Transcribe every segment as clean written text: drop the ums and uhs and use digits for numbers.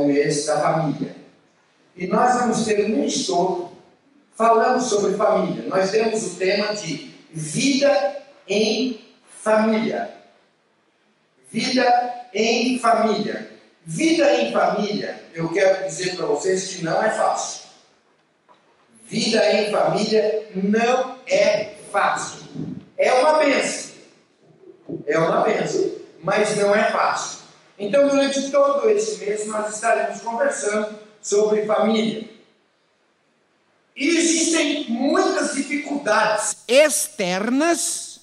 o mês da família. E nós vamos ter um mês todo falando sobre família. Nós temos o tema de vida em família. Vida em família. Vida em família, eu quero dizer para vocês que não é fácil. Vida em família não é fácil. É uma bênção. É uma bênção, mas não é fácil. Então, durante todo esse mês, nós estaremos conversando sobre família. E existem muitas dificuldades externas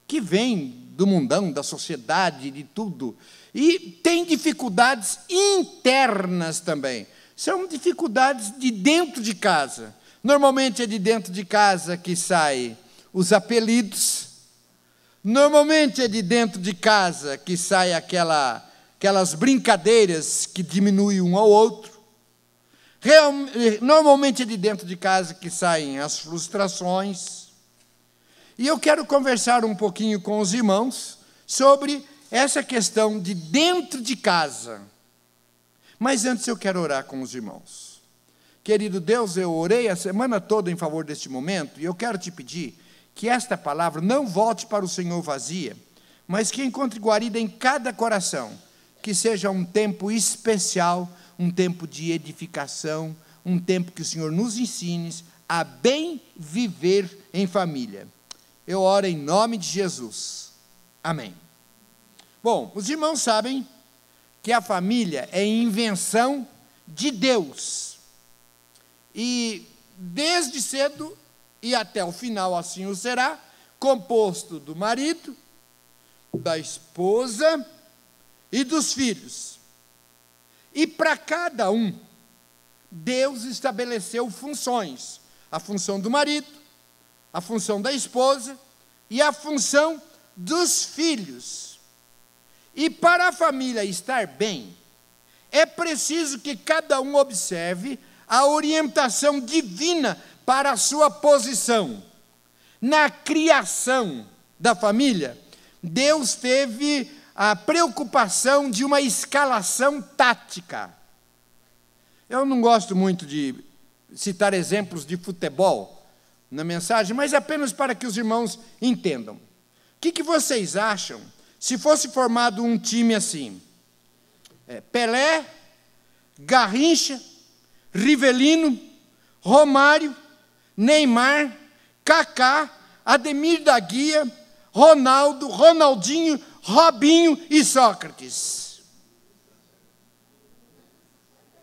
que vêm do mundão, da sociedade, de tudo. E tem dificuldades internas também. São dificuldades de dentro de casa. Normalmente é de dentro de casa que saem os apelidos. Normalmente é de dentro de casa que saem aquelas brincadeiras que diminuem um ao outro. Normalmente é de dentro de casa que saem as frustrações. E eu quero conversar um pouquinho com os irmãos sobre essa questão de dentro de casa. Mas antes eu quero orar com os irmãos. Querido Deus, eu orei a semana toda em favor deste momento, e eu quero te pedir que esta palavra não volte para o Senhor vazia, mas que encontre guarida em cada coração, que seja um tempo especial, um tempo de edificação, um tempo que o Senhor nos ensine a bem viver em família. Eu oro em nome de Jesus. Amém. Bom, os irmãos sabem que a família é invenção de Deus. E desde cedo e até o final assim o será, composto do marido, da esposa e dos filhos. E para cada um, Deus estabeleceu funções. A função do marido, a função da esposa e a função dos filhos. E para a família estar bem, é preciso que cada um observe a orientação divina para a sua posição. Na criação da família, Deus teve a preocupação de uma escalação tática. Eu não gosto muito de citar exemplos de futebol na mensagem, mas apenas para que os irmãos entendam. O que vocês acham se fosse formado um time assim? Pelé, Garrincha, Rivelino, Romário, Neymar, Kaká, Ademir da Guia, Ronaldo, Ronaldinho, Robinho e Sócrates.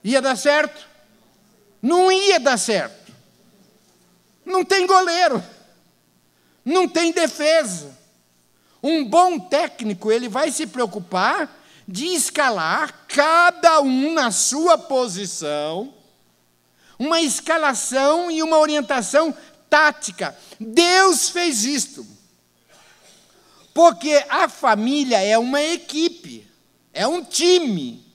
Ia dar certo? Não ia dar certo. Não tem goleiro. Não tem defesa. Um bom técnico, ele vai se preocupar de escalar cada um na sua posição, uma escalação e uma orientação tática. Deus fez isto. Porque a família é uma equipe, é um time.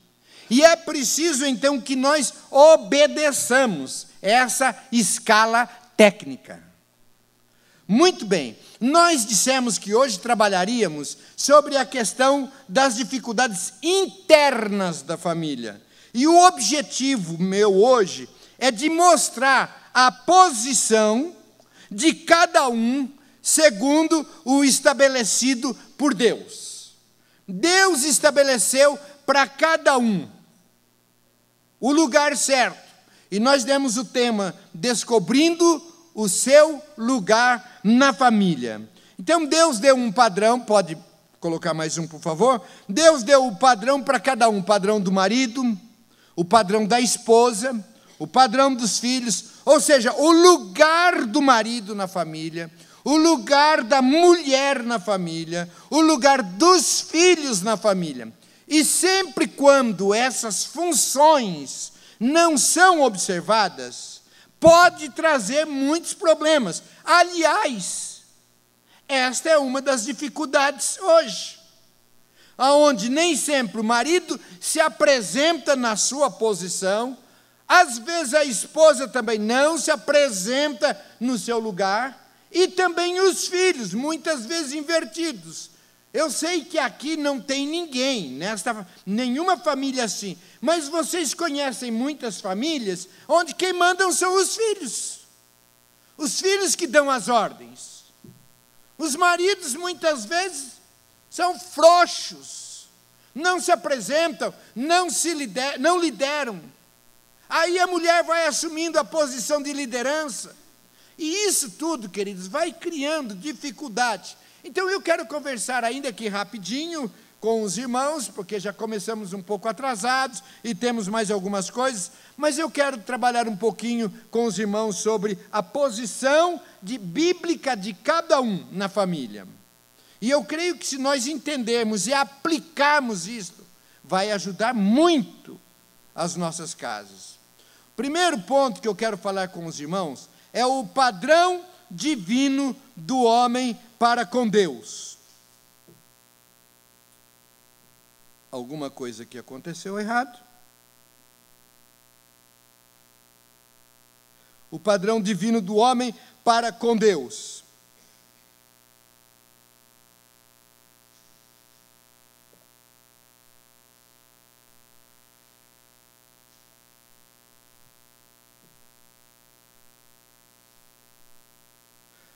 E é preciso, então, que nós obedeçamos essa escala técnica. Muito bem, nós dissemos que hoje trabalharíamos sobre a questão das dificuldades internas da família. E o objetivo meu hoje é de mostrar a posição de cada um segundo o estabelecido por Deus. Deus estabeleceu para cada um o lugar certo. E nós demos o tema Descobrindo o seu lugar na família. Então Deus deu um padrão, pode colocar mais um, por favor? Deus deu o padrão para cada um, o padrão do marido, o padrão da esposa, o padrão dos filhos, ou seja, o lugar do marido na família, o lugar da mulher na família, o lugar dos filhos na família. E sempre quando essas funções não são observadas, pode trazer muitos problemas. Aliás, esta é uma das dificuldades hoje, onde nem sempre o marido se apresenta na sua posição, às vezes a esposa também não se apresenta no seu lugar, e também os filhos, muitas vezes invertidos. Eu sei que aqui não tem ninguém, nenhuma família assim, mas vocês conhecem muitas famílias onde quem mandam são os filhos que dão as ordens. Os maridos muitas vezes são frouxos, não se apresentam, não lideram. Aí a mulher vai assumindo a posição de liderança. E isso tudo, queridos, vai criando dificuldade. Então eu quero conversar ainda aqui rapidinho com os irmãos, porque já começamos um pouco atrasados e temos mais algumas coisas, mas eu quero trabalhar um pouquinho com os irmãos sobre a posição bíblica de cada um na família. E eu creio que se nós entendermos e aplicarmos isso, vai ajudar muito as nossas casas. Primeiro ponto que eu quero falar com os irmãos é o padrão divino do homem para com Deus. Alguma coisa que aconteceu errado? O padrão divino do homem para com Deus.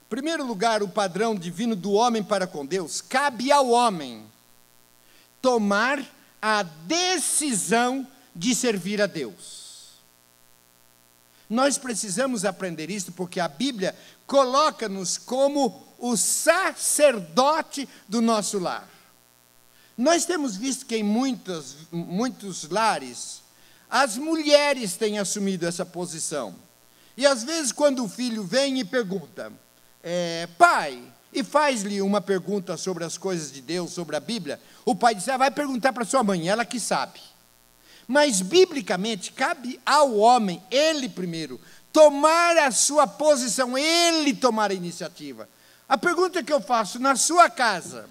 Em primeiro lugar, o padrão divino do homem para com Deus, cabe ao homem tomar a decisão de servir a Deus. Nós precisamos aprender isso porque a Bíblia coloca-nos como o sacerdote do nosso lar. Nós temos visto que em muitos lares, as mulheres têm assumido essa posição. E às vezes quando o filho vem e pergunta, pai, e faz-lhe uma pergunta sobre as coisas de Deus, sobre a Bíblia, o pai diz, vai perguntar para sua mãe, ela que sabe. Mas, biblicamente, cabe ao homem, ele primeiro, tomar a sua posição, ele tomar a iniciativa. A pergunta que eu faço, na sua casa,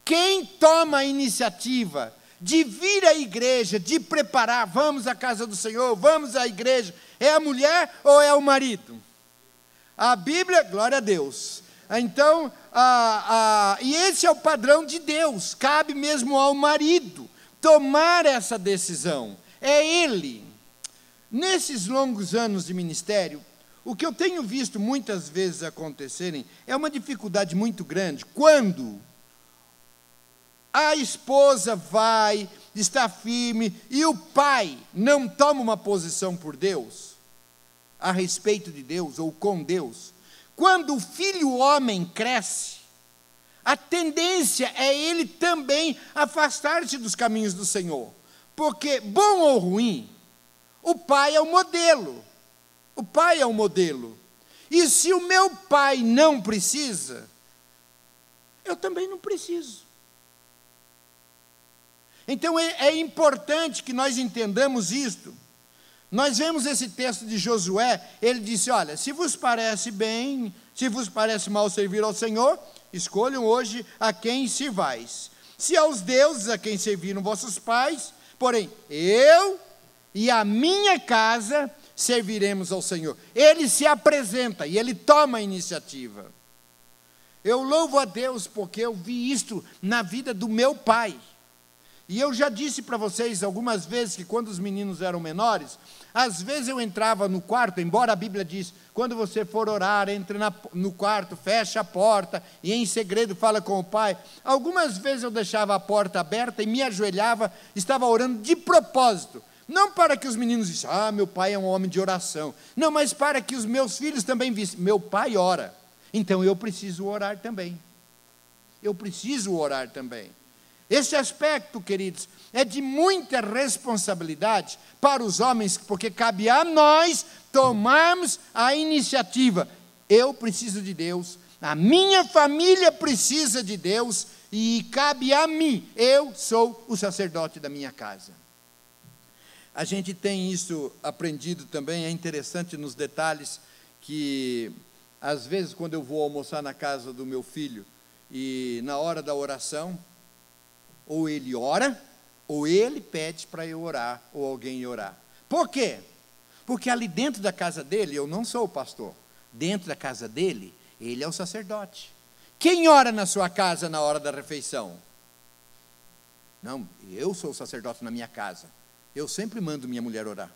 quem toma a iniciativa de vir à igreja, de preparar, vamos à casa do Senhor, vamos à igreja, é a mulher ou é o marido? A Bíblia, glória a Deus. Então, e esse é o padrão de Deus, cabe mesmo ao marido tomar essa decisão, é ele. Nesses longos anos de ministério, o que eu tenho visto muitas vezes acontecerem é uma dificuldade muito grande, quando a esposa está firme, e o pai não toma uma posição por Deus, a respeito de Deus, ou com Deus. Quando o filho homem cresce, a tendência é ele também afastar-se dos caminhos do Senhor. Porque, bom ou ruim, o pai é o modelo. O pai é o modelo. E se o meu pai não precisa, eu também não preciso. Então é importante que nós entendamos isto. Nós vemos esse texto de Josué, ele disse, olha, se vos parece bem, se vos parece mal servir ao Senhor, escolham hoje a quem sirvais. Se aos deuses a quem serviram vossos pais, porém, eu e a minha casa serviremos ao Senhor. Ele se apresenta e ele toma a iniciativa. Eu louvo a Deus porque eu vi isto na vida do meu pai. E eu já disse para vocês algumas vezes que quando os meninos eram menores, às vezes eu entrava no quarto, embora a Bíblia diz, quando você for orar, entre no quarto, fecha a porta e em segredo fala com o pai. Algumas vezes eu deixava a porta aberta e me ajoelhava, estava orando de propósito. Não para que os meninos dissem, meu pai é um homem de oração. Não, mas para que os meus filhos também vissem, meu pai ora, então eu preciso orar também. Eu preciso orar também. Esse aspecto, queridos, é de muita responsabilidade para os homens, porque cabe a nós tomarmos a iniciativa. Eu preciso de Deus, a minha família precisa de Deus, e cabe a mim, eu sou o sacerdote da minha casa. A gente tem isso aprendido também, é interessante nos detalhes, que às vezes quando eu vou almoçar na casa do meu filho, e na hora da oração, ou ele ora, ou ele pede para eu orar, ou alguém orar. Por quê? Porque ali dentro da casa dele, eu não sou o pastor. Dentro da casa dele, ele é o sacerdote. Quem ora na sua casa na hora da refeição? Não, eu sou o sacerdote na minha casa. Eu sempre mando minha mulher orar.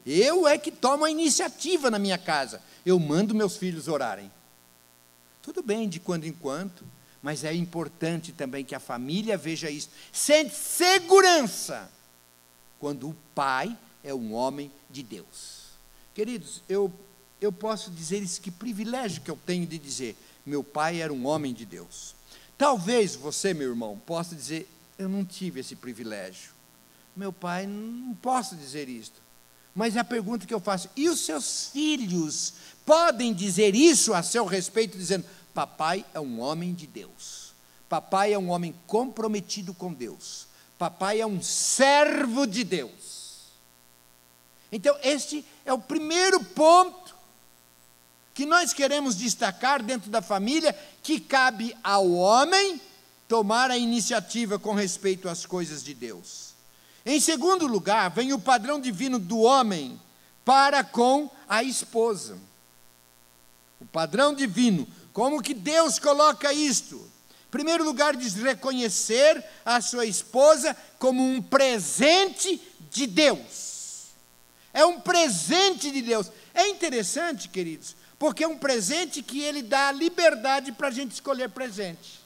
Eu é que tomo a iniciativa na minha casa. Eu mando meus filhos orarem. Tudo bem, de quando em quando, mas é importante também que a família veja isso. Sente segurança quando o pai é um homem de Deus. Queridos, eu posso dizer isso, que privilégio que eu tenho de dizer, meu pai era um homem de Deus. Talvez você, meu irmão, possa dizer, eu não tive esse privilégio. Meu pai, não posso dizer isto. Mas a pergunta que eu faço, e os seus filhos podem dizer isso a seu respeito, dizendo, papai é um homem de Deus. Papai é um homem comprometido com Deus. Papai é um servo de Deus. Então, este é o primeiro ponto que nós queremos destacar dentro da família, que cabe ao homem tomar a iniciativa com respeito às coisas de Deus. Em segundo lugar, vem o padrão divino do homem para com a esposa. O padrão divino, como que Deus coloca isto? Em primeiro lugar, diz reconhecer a sua esposa como um presente de Deus. É um presente de Deus. É interessante, queridos, porque é um presente que ele dá a liberdade para a gente escolher presente.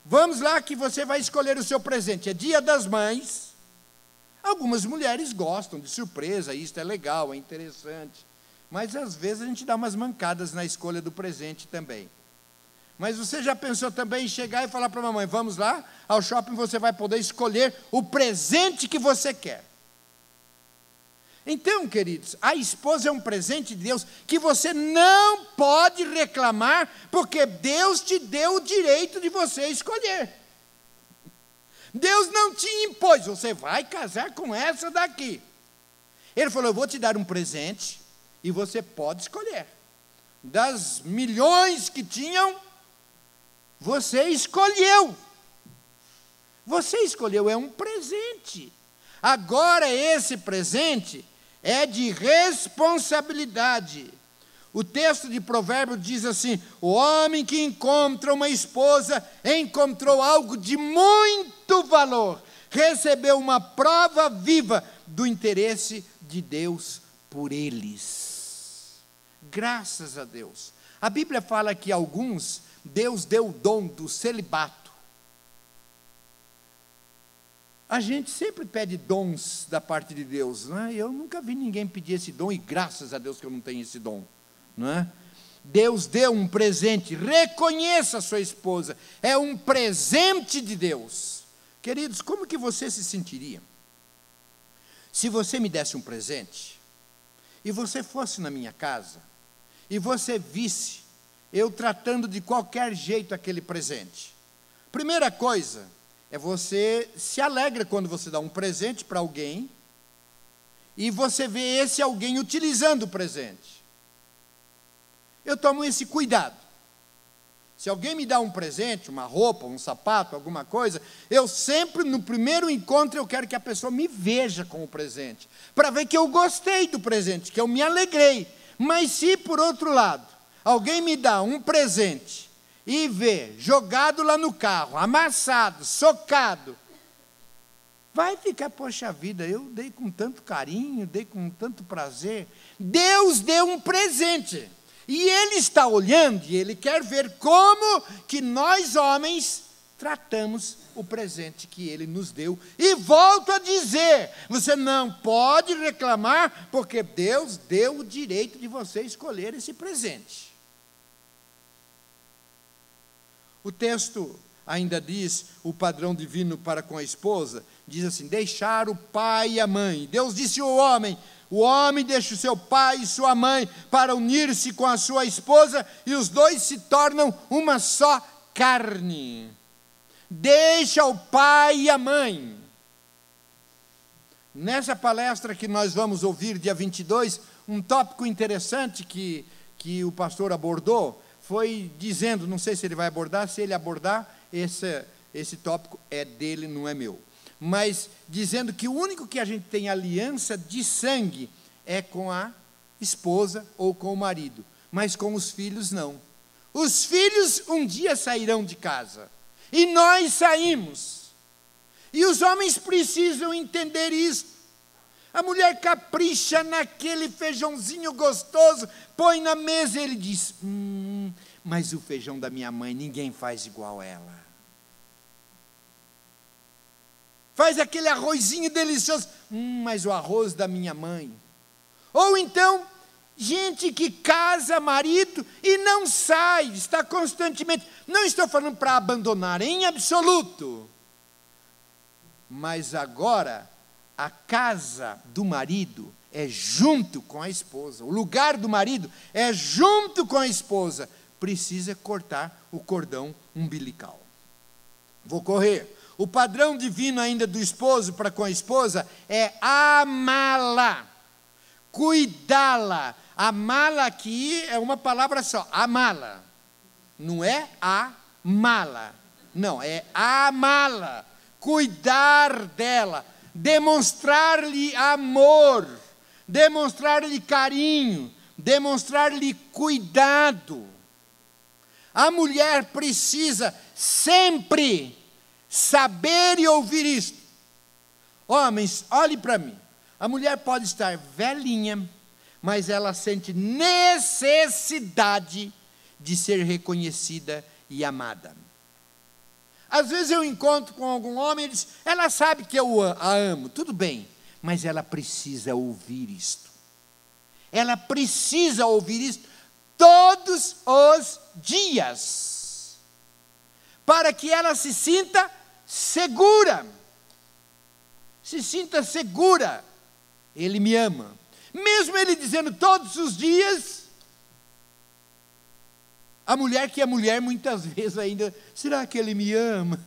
Vamos lá que você vai escolher o seu presente. É Dia das Mães. Algumas mulheres gostam de surpresa, isso é legal, é interessante. Mas às vezes a gente dá umas mancadas na escolha do presente também. Mas você já pensou também em chegar e falar para a mamãe, vamos lá, ao shopping você vai poder escolher o presente que você quer. Então, queridos, a esposa é um presente de Deus que você não pode reclamar, porque Deus te deu o direito de você escolher. Deus não te impôs, você vai casar com essa daqui. Ele falou, eu vou te dar um presente e você pode escolher. Das milhões que tinham, você escolheu. Você escolheu, é um presente. Agora esse presente é de responsabilidade. O texto de Provérbios diz assim, o homem que encontra uma esposa, encontrou algo de muito valor, recebeu uma prova viva do interesse de Deus por eles. Graças a Deus. A Bíblia fala que alguns, Deus deu o dom do celibato. A gente sempre pede dons da parte de Deus, não é? Eu nunca vi ninguém pedir esse dom, e graças a Deus que eu não tenho esse dom, não é? Deus deu um presente, reconheça a sua esposa, é um presente de Deus. Queridos, como que você se sentiria se você me desse um presente, e você fosse na minha casa, e você visse eu tratando de qualquer jeito aquele presente? Primeira coisa, você se alegra quando você dá um presente para alguém e você vê esse alguém utilizando o presente. Eu tomo esse cuidado. Se alguém me dá um presente, uma roupa, um sapato, alguma coisa, eu sempre, no primeiro encontro, eu quero que a pessoa me veja com o presente, para ver que eu gostei do presente, que eu me alegrei. Mas se, por outro lado, alguém me dá um presente e vê jogado lá no carro, amassado, socado, vai ficar, poxa vida, eu dei com tanto carinho, dei com tanto prazer. Deus deu um presente, e Ele está olhando, e Ele quer ver como que nós homens tratamos o presente que Ele nos deu. E volto a dizer, você não pode reclamar, porque Deus deu o direito de você escolher esse presente. O texto ainda diz, o padrão divino para com a esposa, diz assim, deixar o pai e a mãe. Deus disse ao homem, o homem deixa o seu pai e sua mãe para unir-se com a sua esposa, e os dois se tornam uma só carne. Deixa o pai e a mãe. Nessa palestra que nós vamos ouvir dia 22, um tópico interessante que o pastor abordou, foi dizendo, não sei se ele vai abordar, se ele abordar, esse tópico é dele, não é meu. Mas dizendo que o único que a gente tem aliança de sangue é com a esposa ou com o marido. mas com os filhos não. Os filhos um dia sairão de casa, e nós saímos. E os homens precisam entender isso. A mulher capricha naquele feijãozinho gostoso, põe na mesa e ele diz, mas o feijão da minha mãe, ninguém faz igual ela. Faz aquele arrozinho delicioso, mas o arroz da minha mãe. Ou então, gente que casa, marido, e não sai, está constantemente, não estou falando para abandonar, em absoluto. Mas agora, a casa do marido é junto com a esposa, o lugar do marido é junto com a esposa, precisa cortar o cordão umbilical. Vou correr. O padrão divino ainda do esposo para com a esposa é amá-la, cuidá-la. Amá-la aqui é uma palavra só, amá-la. Não é amá-la, não, é amá-la, cuidar dela, demonstrar-lhe amor, demonstrar-lhe carinho, demonstrar-lhe cuidado. A mulher precisa sempre saber e ouvir isto. Homens, olhe para mim. A mulher pode estar velhinha, mas ela sente necessidade de ser reconhecida e amada. Às vezes eu encontro com algum homem e diz, ela sabe que eu a amo, tudo bem, mas ela precisa ouvir isto. Ela precisa ouvir isto todos os dias, para que ela se sinta segura. Se sinta segura. Ele me ama. Mesmo ele dizendo todos os dias, a mulher que é mulher muitas vezes ainda, será que ele me ama?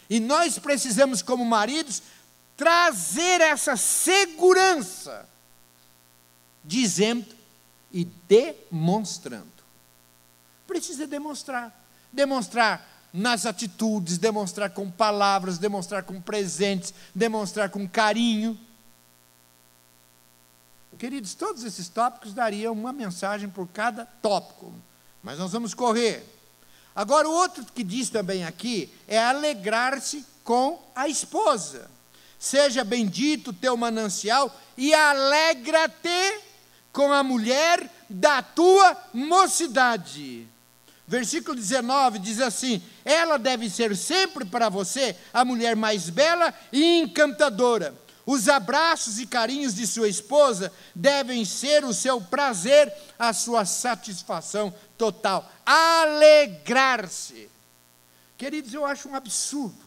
E nós precisamos como maridos trazer essa segurança, dizendo e demonstrando. Precisa demonstrar. Demonstrar nas atitudes, demonstrar com palavras, demonstrar com presentes, demonstrar com carinho. Queridos, todos esses tópicos dariam uma mensagem por cada tópico, mas nós vamos correr. Agora, o outro que diz também aqui é alegrar-se com a esposa. Seja bendito o teu manancial e alegra-te com a mulher da tua mocidade. Versículo 19 diz assim, ela deve ser sempre para você a mulher mais bela e encantadora. Os abraços e carinhos de sua esposa devem ser o seu prazer, a sua satisfação total. Alegrar-se. Queridos, eu acho um absurdo.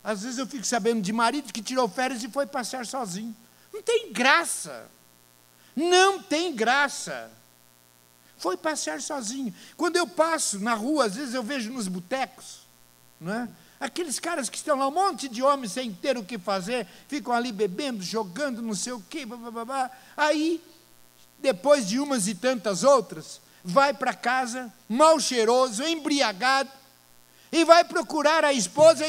Às vezes eu fico sabendo de marido que tirou férias e foi passear sozinho. Não tem graça. Não tem graça. Foi passear sozinho. Quando eu passo na rua, às vezes eu vejo nos botecos, não é? Aqueles caras que estão lá, um monte de homens sem ter o que fazer, ficam ali bebendo, jogando, não sei o quê, blá. Aí, depois de umas e tantas outras, vai para casa, mal cheiroso, embriagado, e vai procurar a esposa,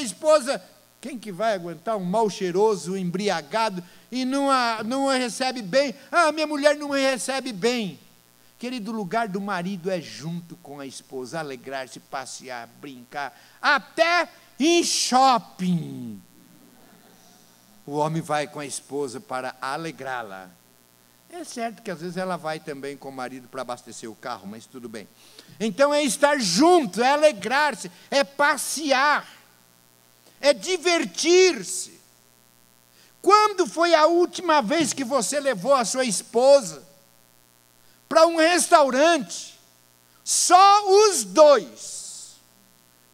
quem que vai aguentar um mal cheiroso, embriagado, e não a recebe bem? Ah, minha mulher não me recebe bem. Querido, o lugar do marido é junto com a esposa, alegrar-se, passear, brincar, até em shopping. O homem vai com a esposa para alegrá-la. É certo que às vezes ela vai também com o marido para abastecer o carro, mas tudo bem. Então é estar junto, é alegrar-se, é passear, é divertir-se. Quando foi a última vez que você levou a sua esposa para um restaurante, só os dois,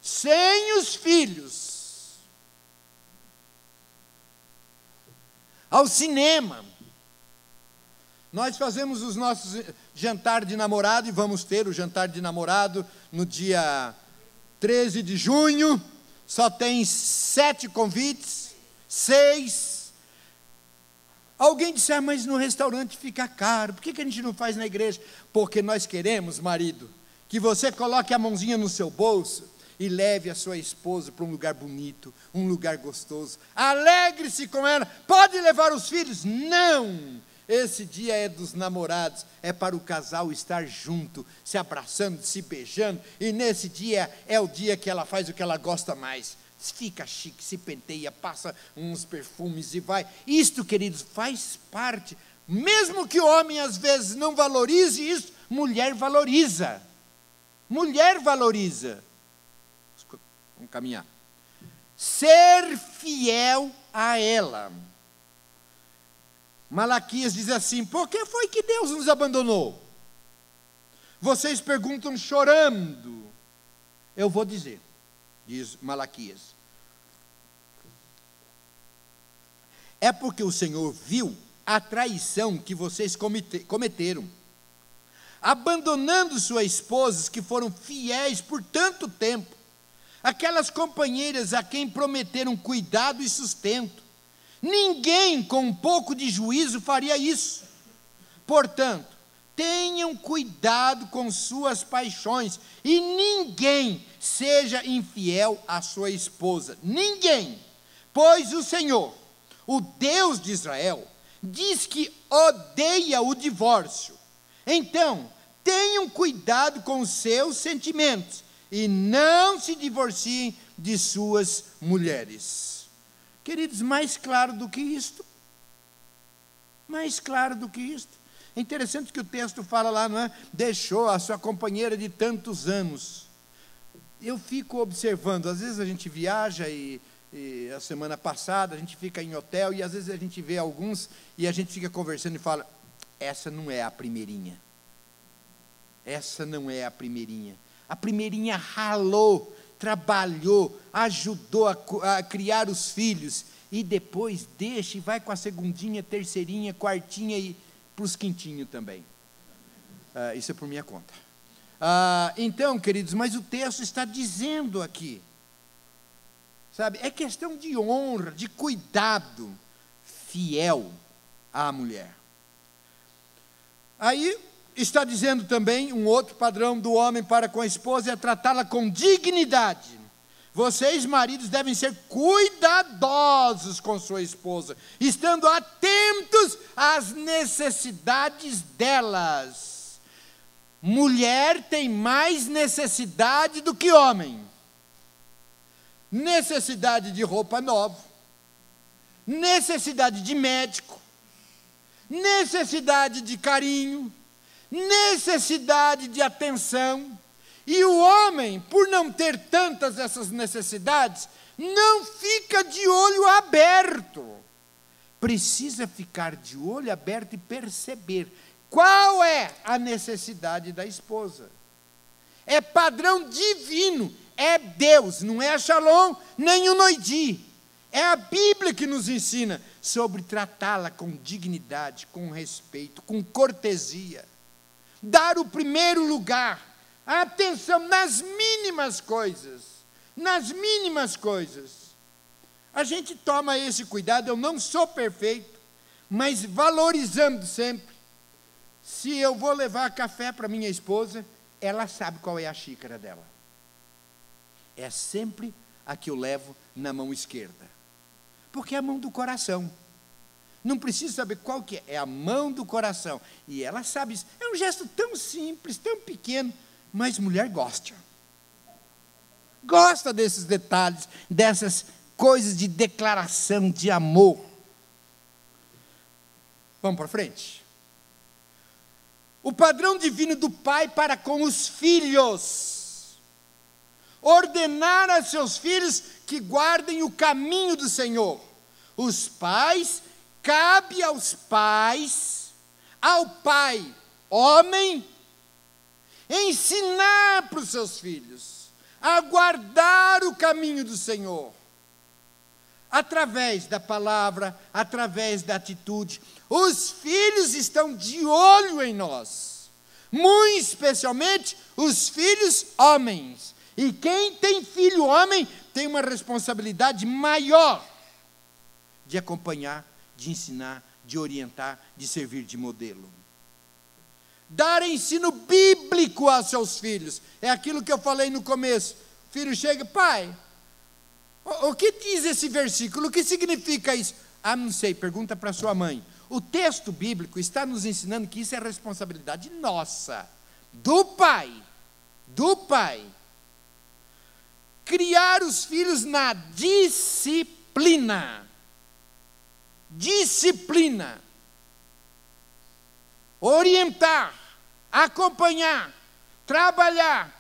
sem os filhos, ao cinema? Nós fazemos os nossos jantar de namorado, e vamos ter o jantar de namorado no dia 13 de junho, só tem 7 convites, 6. Alguém disse, mas no restaurante fica caro, por que a gente não faz na igreja? Porque nós queremos, marido, que você coloque a mãozinha no seu bolso e leve a sua esposa para um lugar bonito, um lugar gostoso. Alegre-se com ela. Pode levar os filhos? Não! Esse dia é dos namorados, é para o casal estar junto, se abraçando, se beijando, e nesse dia é o dia que ela faz o que ela gosta mais. Fica chique, se penteia, passa uns perfumes e vai. Isto, queridos, faz parte. Mesmo que o homem às vezes não valorize isso, mulher valoriza. Mulher valoriza. Vamos caminhar. Ser fiel a ela. Malaquias diz assim: por que foi que Deus nos abandonou? Vocês perguntam chorando. Eu vou dizer, diz Malaquias. É porque o Senhor viu a traição que vocês cometeram, abandonando suas esposas que foram fiéis por tanto tempo, aquelas companheiras a quem prometeram cuidado e sustento. Ninguém com um pouco de juízo faria isso. Portanto, tenham cuidado com suas paixões, e ninguém seja infiel à sua esposa. Ninguém, pois o Senhor, o Deus de Israel, diz que odeia o divórcio. Então, tenham cuidado com os seus sentimentos e não se divorciem de suas mulheres. Queridos, mais claro do que isto? Mais claro do que isto? É interessante que o texto fala lá, não é? Deixou a sua companheira de tantos anos. Eu fico observando, às vezes a gente viaja e a semana passada a gente fica em hotel e às vezes a gente vê alguns e a gente fica conversando e fala: essa não é a primeirinha. Essa não é a primeirinha. A primeirinha ralou, trabalhou, ajudou a criar os filhos e depois deixa e vai com a segundinha, terceirinha, quartinha e para os quintinhos também. Isso é por minha conta. Então, queridos, mas o texto está dizendo aqui, sabe, é questão de honra, de cuidado fiel à mulher. Aí está dizendo também um outro padrão do homem para com a esposa é tratá-la com dignidade. Vocês, maridos, devem ser cuidadosos com sua esposa, estando atentos às necessidades delas. Mulher tem mais necessidade do que homem. Necessidade de roupa nova, necessidade de médico, necessidade de carinho, necessidade de atenção. E o homem, por não ter tantas essas necessidades, não fica de olho aberto. Precisa ficar de olho aberto e perceber qual é a necessidade da esposa. É padrão divino, é Deus, não é a Shalom, nem o Noidi. É a Bíblia que nos ensina sobre tratá-la com dignidade, com respeito, com cortesia. Dar o primeiro lugar. Atenção nas mínimas coisas, nas mínimas coisas. A gente toma esse cuidado, eu não sou perfeito, mas valorizando sempre. Se eu vou levar café para minha esposa, ela sabe qual é a xícara dela. É sempre a que eu levo na mão esquerda, porque é a mão do coração. Não precisa saber qual que é a mão do coração. E ela sabe isso. É um gesto tão simples, tão pequeno, mas mulher gosta. Gosta desses detalhes, dessas coisas de declaração de amor. Vamos para frente. O padrão divino do pai para com os filhos. Ordenar a seus filhos que guardem o caminho do Senhor. Os pais, cabe aos pais, ao pai, homem, ensinar para os seus filhos a guardar o caminho do Senhor, através da palavra, através da atitude. Os filhos estão de olho em nós, muito especialmente os filhos homens. E quem tem filho homem tem uma responsabilidade maior de acompanhar, de ensinar, de orientar, de servir de modelo. Dar ensino bíblico aos seus filhos. É aquilo que eu falei no começo. O filho chega: pai, o que diz esse versículo? O que significa isso? Ah, não sei, pergunta para sua mãe. O texto bíblico está nos ensinando que isso é responsabilidade nossa, do pai, criar os filhos na disciplina, orientar, acompanhar, trabalhar,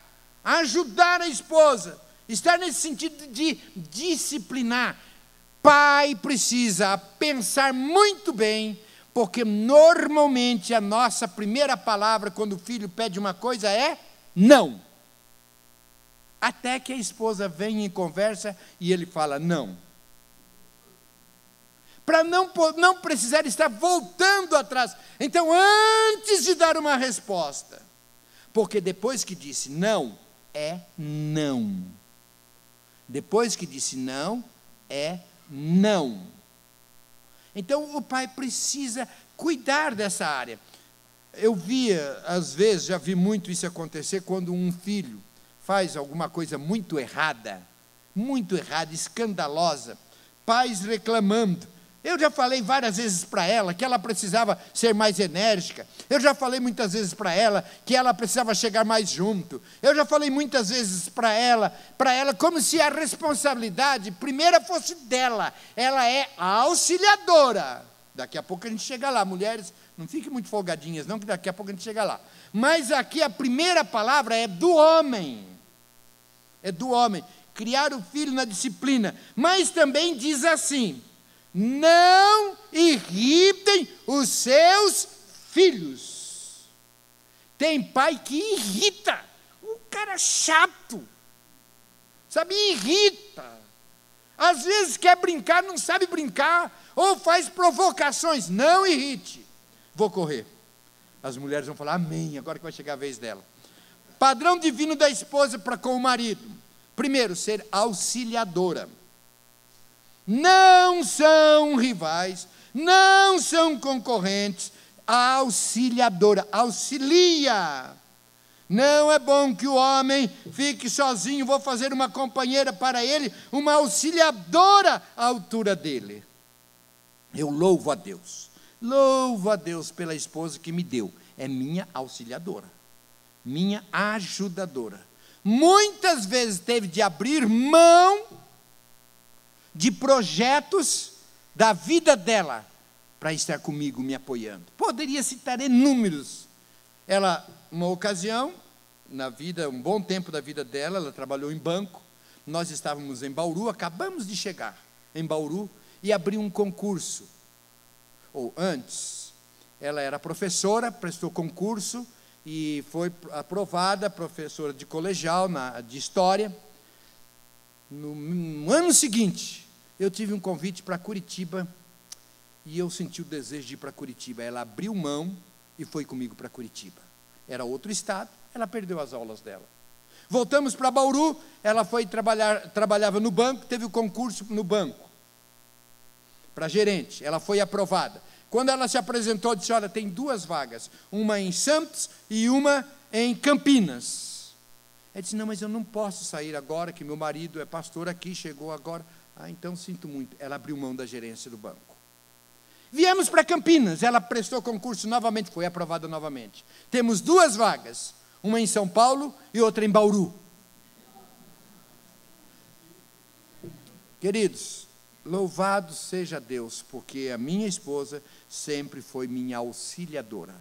ajudar a esposa, estar nesse sentido de disciplinar. Pai precisa pensar muito bem, porque normalmente a nossa primeira palavra quando o filho pede uma coisa é não. Até que a esposa vem em conversa e ele fala não. Para não precisar estar voltando atrás. Então, antes de dar uma resposta, porque depois que disse não, é não. Depois que disse não, é não. Então, o pai precisa cuidar dessa área. Eu via, às vezes, já vi muito isso acontecer, quando um filho faz alguma coisa muito errada, escandalosa, pais reclamando. Eu já falei várias vezes para ela que ela precisava ser mais enérgica. Eu já falei muitas vezes para ela que ela precisava chegar mais junto. Eu já falei muitas vezes para ela como se a responsabilidade primeira fosse dela. Ela é a auxiliadora. Daqui a pouco a gente chega lá, mulheres, não fiquem muito folgadinhas não, que daqui a pouco a gente chega lá. Mas aqui a primeira palavra é do homem. É do homem. Criar o filho na disciplina. Mas também diz assim: não irritem os seus filhos. Tem pai que irrita. O cara é chato. Sabe, irrita. Às vezes quer brincar, não sabe brincar. Ou faz provocações. Não irrite. Vou correr. As mulheres vão falar amém, agora que vai chegar a vez dela. Padrão divino da esposa para com o marido. Primeiro, ser auxiliadora. Não são rivais, não são concorrentes, auxiliadora, auxilia. Não é bom que o homem fique sozinho, vou fazer uma companheira para ele, uma auxiliadora à altura dele. Eu louvo a Deus pela esposa que me deu, é minha auxiliadora, minha ajudadora. Muitas vezes teve de abrir mão de projetos da vida dela, para estar comigo, me apoiando. Poderia citar inúmeros. Ela, uma ocasião, na vida, um bom tempo da vida dela, ela trabalhou em banco, nós estávamos em Bauru, acabamos de chegar em Bauru, e abriu um concurso. Ou antes, ela era professora, prestou concurso, e foi aprovada, professora de colegial, de História. No ano seguinte, eu tive um convite para Curitiba, e eu senti o desejo de ir para Curitiba. Ela abriu mão e foi comigo para Curitiba. Era outro estado, ela perdeu as aulas dela. Voltamos para Bauru, ela foi trabalhava no banco, teve o concurso no banco, para gerente, ela foi aprovada. Quando ela se apresentou, disse: olha, tem 2 vagas, uma em Santos e uma em Campinas. Ela disse: não, mas eu não posso sair agora, que meu marido é pastor aqui, chegou agora. Ah, então sinto muito. Ela abriu mão da gerência do banco. Viemos para Campinas, ela prestou concurso novamente, foi aprovada novamente. Temos 2 vagas, uma em São Paulo e outra em Bauru. Queridos, louvado seja Deus, porque a minha esposa sempre foi minha auxiliadora,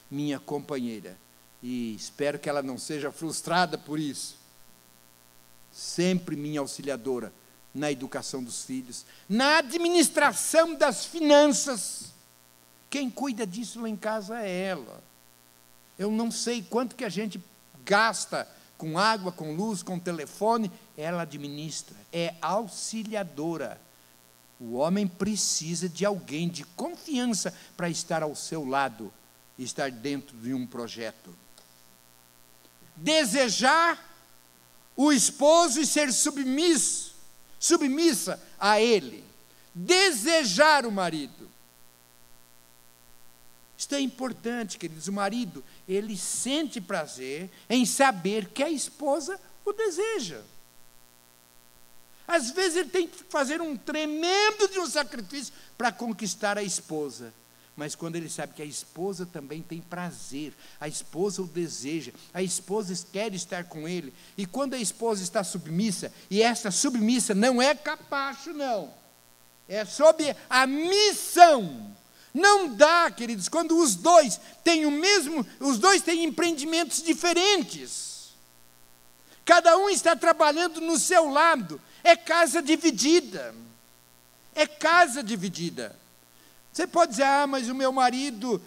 minha companheira, e espero que ela não seja frustrada por isso. Sempre minha auxiliadora na educação dos filhos, na administração das finanças. Quem cuida disso lá em casa é ela. Eu não sei quanto que a gente gasta com água, com luz, com telefone, ela administra, é auxiliadora. O homem precisa de alguém de confiança para estar ao seu lado, estar dentro de um projeto. Desejar o esposo e ser submissa a ele. Desejar o marido. Isto é importante, queridos. O marido, ele sente prazer em saber que a esposa o deseja. Às vezes ele tem que fazer um tremendo de um sacrifício para conquistar a esposa. mas quando ele sabe que a esposa também tem prazer, a esposa o deseja, a esposa quer estar com ele, e quando a esposa está submissa, e essa submissa não é capacho, não, é sob a missão. Não dá, queridos, quando os dois têm os dois têm empreendimentos diferentes, cada um está trabalhando no seu lado, é casa dividida, é casa dividida. Você pode dizer, mas o meu marido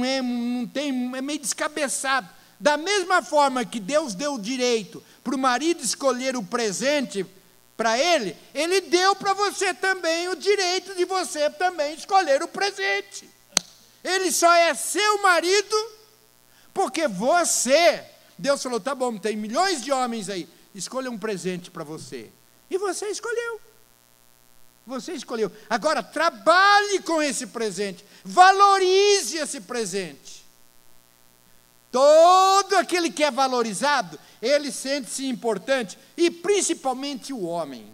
é meio descabeçado. Da mesma forma que Deus deu o direito para o marido escolher o presente para ele, Ele deu para você também o direito de você também escolher o presente. Ele só é seu marido porque você, Deus falou, tá bom, tem milhões de homens aí, escolha um presente para você. E você escolheu. Você escolheu. Agora, trabalhe com esse presente. Valorize esse presente. Todo aquele que é valorizado, ele sente-se importante. E principalmente o homem.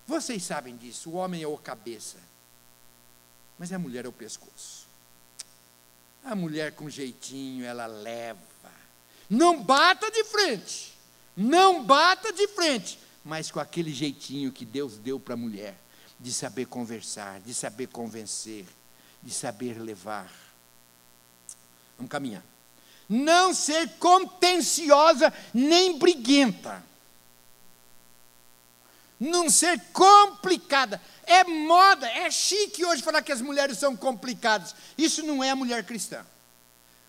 Vocês sabem disso. O homem é o cabeça. Mas a mulher é o pescoço. A mulher com jeitinho, ela leva. Não bata de frente. Não bata de frente. Mas com aquele jeitinho que Deus deu para a mulher, de saber conversar, de saber convencer, de saber levar. Vamos caminhar. Não ser contenciosa nem briguenta. Não ser complicada. É moda, é chique hoje falar que as mulheres são complicadas. Isso não é a mulher cristã.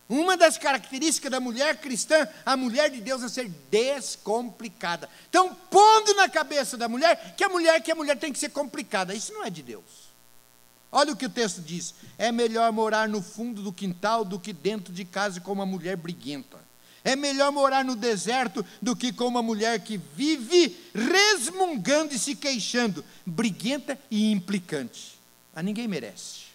Uma das características da mulher cristã, a mulher de Deus, é ser descomplicada. Então, pondo na cabeça da mulher que a mulher tem que ser complicada. Isso não é de Deus. Olha o que o texto diz. É melhor morar no fundo do quintal do que dentro de casa com uma mulher briguenta. É melhor morar no deserto do que com uma mulher que vive resmungando e se queixando, briguenta e implicante. A ninguém merece.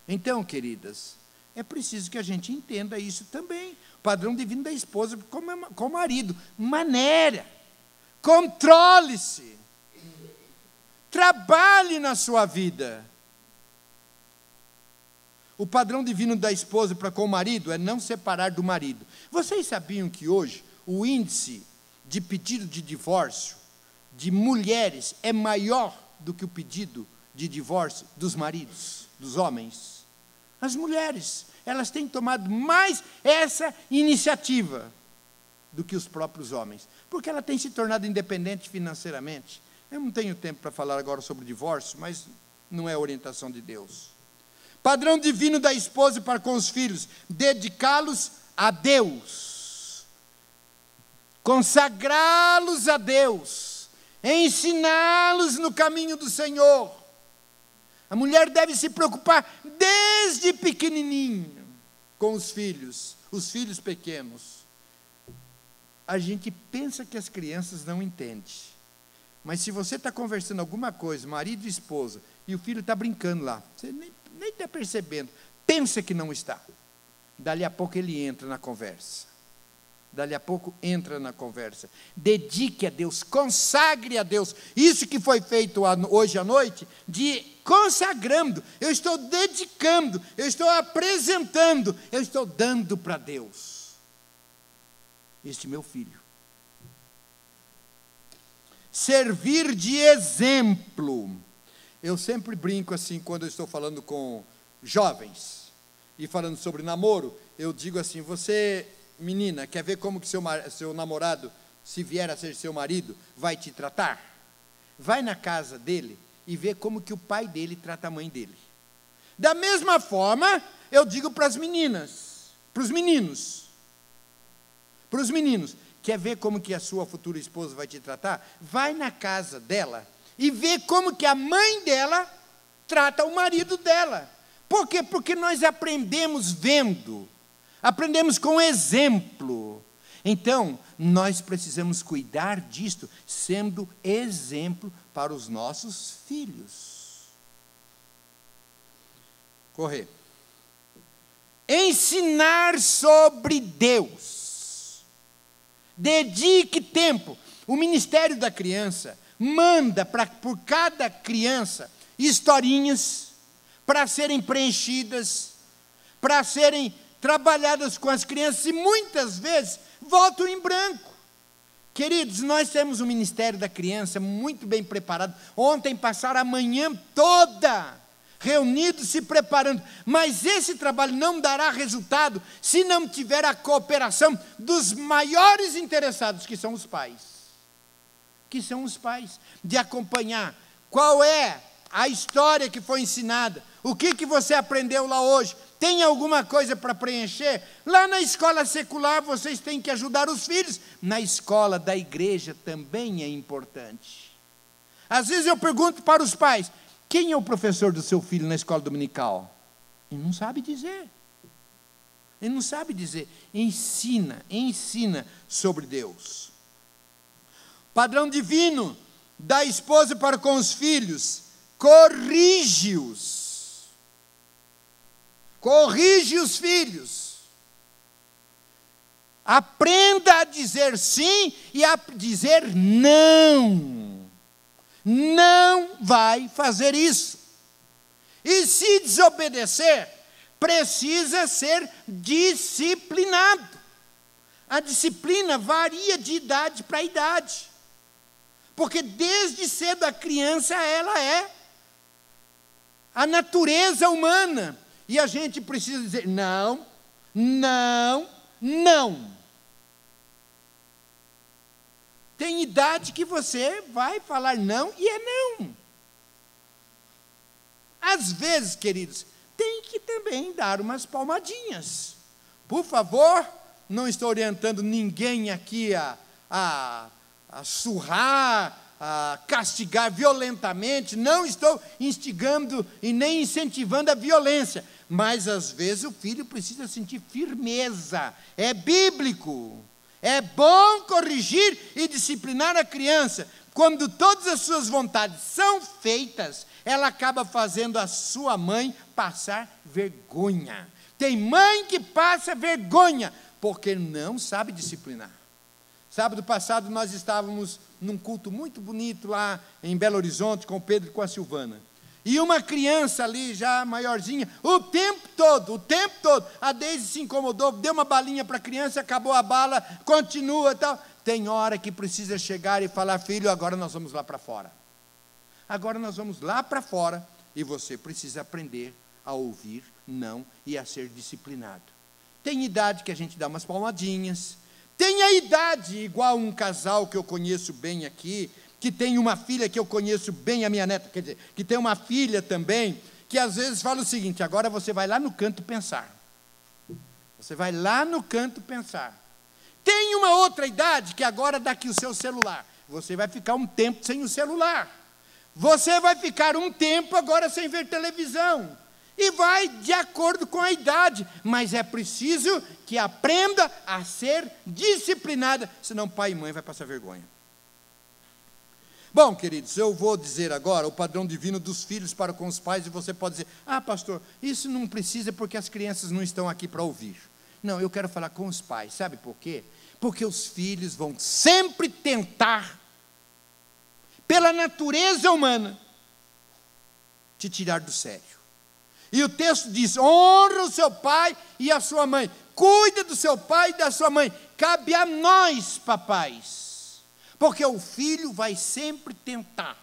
Então, queridas, é preciso que a gente entenda isso também. O padrão divino da esposa com o marido. Maneira. Controle-se. Trabalhe na sua vida. O padrão divino da esposa para com o marido é não separar do marido. Vocês sabiam que hoje o índice de pedido de divórcio de mulheres é maior do que o pedido de divórcio dos maridos, dos homens? As mulheres, elas têm tomado mais essa iniciativa do que os próprios homens, porque ela tem se tornado independente financeiramente. Eu não tenho tempo para falar agora sobre divórcio, mas não é a orientação de Deus. Padrão divino da esposa para com os filhos, dedicá-los a Deus, consagrá-los a Deus, ensiná-los no caminho do Senhor. A mulher deve se preocupar desde pequenininho com os filhos pequenos. A gente pensa que as crianças não entendem, mas se você está conversando alguma coisa, marido e esposa, e o filho está brincando lá, você nem está percebendo, pensa que não está. Dali a pouco ele entra na conversa. Dali a pouco entra na conversa. Dedique a Deus, consagre a Deus. Isso que foi feito hoje à noite, de consagrando, eu estou dedicando, eu estou apresentando, eu estou dando para Deus este meu filho. Servir de exemplo. Eu sempre brinco assim, quando eu estou falando com jovens, e falando sobre namoro, eu digo assim, você, menina, quer ver como que seu namorado, se vier a ser seu marido, vai te tratar? Vai na casa dele e vê como que o pai dele trata a mãe dele. Da mesma forma, eu digo para as meninas, para os meninos, quer ver como que a sua futura esposa vai te tratar? Vai na casa dela e vê como que a mãe dela trata o marido dela. Por quê? Porque nós aprendemos vendo, aprendemos com exemplo. Então, nós precisamos cuidar disto, sendo exemplo para os nossos filhos. Correr. Ensinar sobre Deus. Dedique tempo. O Ministério da Criança manda por cada criança historinhas para serem preenchidas, para serem trabalhadas com as crianças, e muitas vezes voltam em branco. Queridos, nós temos um Ministério da Criança muito bem preparado. Ontem passaram a manhã toda reunidos, se preparando. Mas esse trabalho não dará resultado se não tiver a cooperação dos maiores interessados, que são os pais. Que são os pais, de acompanhar qual é a história que foi ensinada, o que você aprendeu lá hoje. Tem alguma coisa para preencher? Lá na escola secular vocês têm que ajudar os filhos. Na escola da igreja também é importante. Às vezes eu pergunto para os pais: quem é o professor do seu filho na escola dominical? Ele não sabe dizer. Ele não sabe dizer. Ensina sobre Deus. Padrão divino da esposa para com os filhos: corrige-os. Corrige os filhos. Aprenda a dizer sim e a dizer não. Não vai fazer isso. E se desobedecer, precisa ser disciplinado. A disciplina varia de idade para idade. Porque desde cedo a criança, ela é a natureza humana. E a gente precisa dizer não, não, não. Tem idade que você vai falar não e é não. Às vezes, queridos, tem que também dar umas palmadinhas. Por favor, não estou orientando ninguém aqui a surrar, a castigar violentamente, não estou instigando e nem incentivando a violência, mas às vezes o filho precisa sentir firmeza. É bíblico, é bom corrigir e disciplinar a criança. Quando todas as suas vontades são feitas, ela acaba fazendo a sua mãe passar vergonha. Tem mãe que passa vergonha porque não sabe disciplinar. Sábado passado nós estávamos num culto muito bonito lá em Belo Horizonte com o Pedro e com a Silvana. E uma criança ali já maiorzinha, o tempo todo, a Deise se incomodou, deu uma balinha para a criança, acabou a bala, continua e tal. Tem hora que precisa chegar e falar: filho, agora nós vamos lá para fora. Agora nós vamos lá para fora e você precisa aprender a ouvir não e a ser disciplinado. Tem idade que a gente dá umas palmadinhas. Tem a idade, igual um casal que eu conheço bem aqui, que tem uma filha que eu conheço bem, a minha neta, quer dizer, que tem uma filha também, que às vezes fala o seguinte: agora você vai lá no canto pensar. Você vai lá no canto pensar. Tem uma outra idade que agora dá aqui o seu celular. Você vai ficar um tempo sem o celular. Você vai ficar um tempo agora sem ver televisão. E vai de acordo com a idade, mas é preciso que aprenda a ser disciplinada, senão pai e mãe vai passar vergonha. Bom, queridos, eu vou dizer agora o padrão divino dos filhos para com os pais, e você pode dizer: ah, pastor, isso não precisa porque as crianças não estão aqui para ouvir. Não, eu quero falar com os pais, sabe por quê? Porque os filhos vão sempre tentar, pela natureza humana, te tirar do sério. E o texto diz: honra o seu pai e a sua mãe. Cuida do seu pai e da sua mãe. Cabe a nós, papais. Porque o filho vai sempre tentar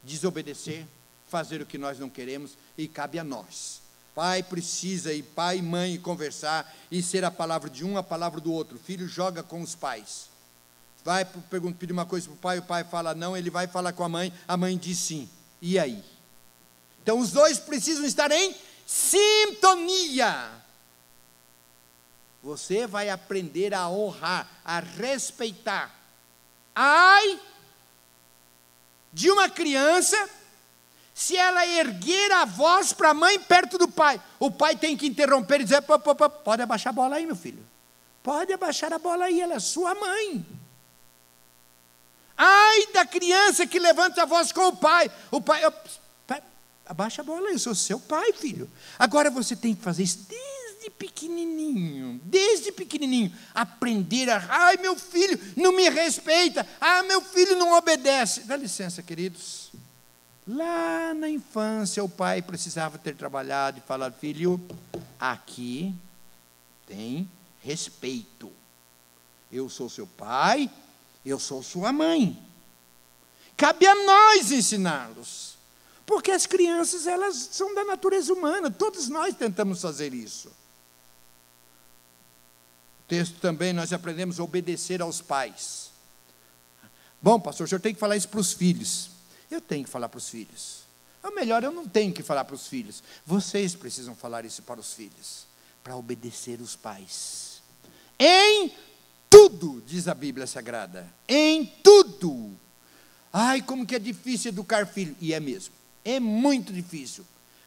desobedecer, fazer o que nós não queremos, e cabe a nós. Pai precisa ir, pai e mãe, conversar e ser a palavra de um, a palavra do outro. O filho joga com os pais. Vai pedir uma coisa para o pai fala não, ele vai falar com a mãe diz sim. E aí? Então os dois precisam estar em sintonia. Você vai aprender a honrar, a respeitar. Ai de uma criança se ela erguer a voz para a mãe perto do pai. O pai tem que interromper e dizer: pode abaixar a bola aí, meu filho. Pode abaixar a bola aí, ela é sua mãe. Ai da criança que levanta a voz com o pai. O pai: abaixa a bola, eu sou seu pai, filho. Agora você tem que fazer isso desde pequenininho. Aprender a: ai, meu filho não me respeita. Ah, meu filho não obedece. Dá licença, queridos. Lá na infância, o pai precisava ter trabalhado e falar: filho, aqui tem respeito. Eu sou seu pai, eu sou sua mãe. Cabe a nós ensiná-los. Porque as crianças, elas são da natureza humana. Todos nós tentamos fazer isso. O texto também, nós aprendemos a obedecer aos pais. Bom, pastor, o senhor tem que falar isso para os filhos. Eu tenho que falar para os filhos. Ou melhor, eu não tenho que falar para os filhos. Vocês precisam falar isso para os filhos. Para obedecer os pais. Em tudo, diz a Bíblia Sagrada. Em tudo. Ai, como que é difícil educar filho. E é mesmo. É muito difícil.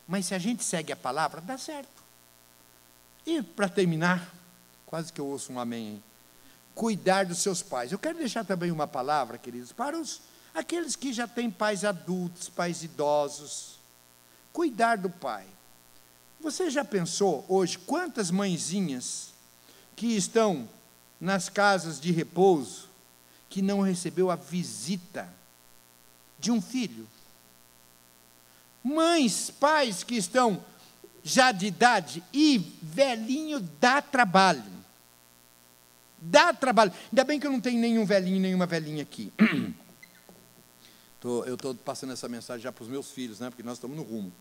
Mas se a gente segue a palavra, dá certo. E para terminar, quase que eu ouço um amém, hein? Cuidar dos seus pais. Eu quero deixar também uma palavra, queridos, para aqueles que já têm pais adultos, pais idosos. Cuidar do pai. Você já pensou hoje quantas mãezinhas que estão nas casas de repouso que não recebeu a visita de um filho? Mães, pais que estão já de idade e velhinho dá trabalho. Dá trabalho. Ainda bem que eu não tenho nenhum velhinho, nenhuma velhinha aqui. Eu estou passando essa mensagem já para os meus filhos, né? Porque nós estamos no rumo.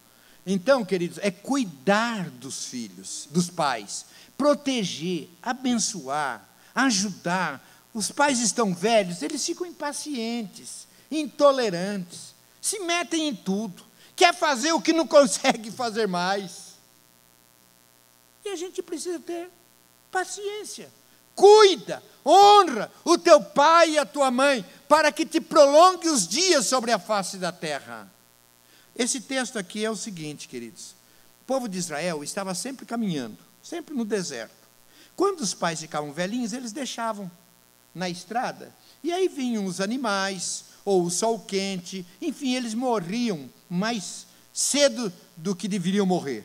Então, queridos, é cuidar dos filhos, dos pais, proteger, abençoar, ajudar. Os pais estão velhos, eles ficam impacientes, intolerantes, se metem em tudo, quer fazer o que não consegue fazer mais. E a gente precisa ter paciência. Cuida, honra o teu pai e a tua mãe, para que te prolongue os dias sobre a face da terra. Esse texto aqui é o seguinte, queridos. O povo de Israel estava sempre caminhando, sempre no deserto. Quando os pais ficavam velhinhos, eles deixavam na estrada. E aí vinham os animais, ou o sol quente, enfim, eles morriam mais cedo do que deveriam morrer.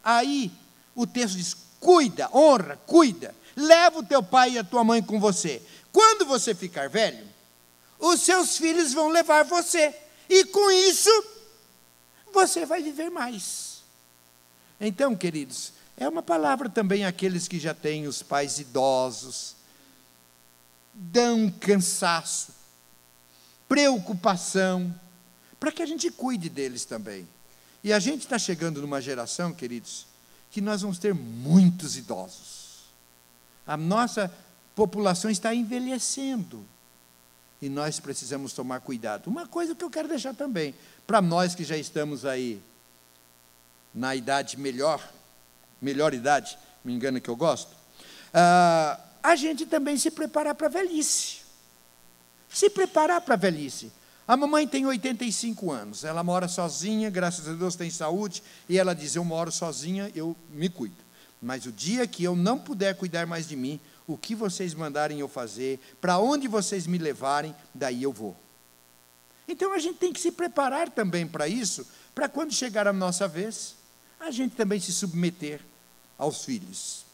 Aí o texto diz: cuida, honra, cuida. Leva o teu pai e a tua mãe com você. Quando você ficar velho, os seus filhos vão levar você. E com isso, você vai viver mais. Então, queridos, é uma palavra também àqueles que já têm os pais idosos. Dão cansaço, preocupação, para que a gente cuide deles também. E a gente está chegando numa geração, queridos, que nós vamos ter muitos idosos. A nossa população está envelhecendo. E nós precisamos tomar cuidado. Uma coisa que eu quero deixar também, para nós que já estamos aí na idade melhor idade, me engano que eu gosto, a gente também se preparar para a velhice. Se preparar para a velhice. A mamãe tem 85 anos, ela mora sozinha, graças a Deus tem saúde, e ela diz: eu moro sozinha, eu me cuido. Mas o dia que eu não puder cuidar mais de mim, o que vocês mandarem eu fazer, para onde vocês me levarem, daí eu vou. Então a gente tem que se preparar também para isso, para quando chegar a nossa vez, a gente também se submeter aos filhos.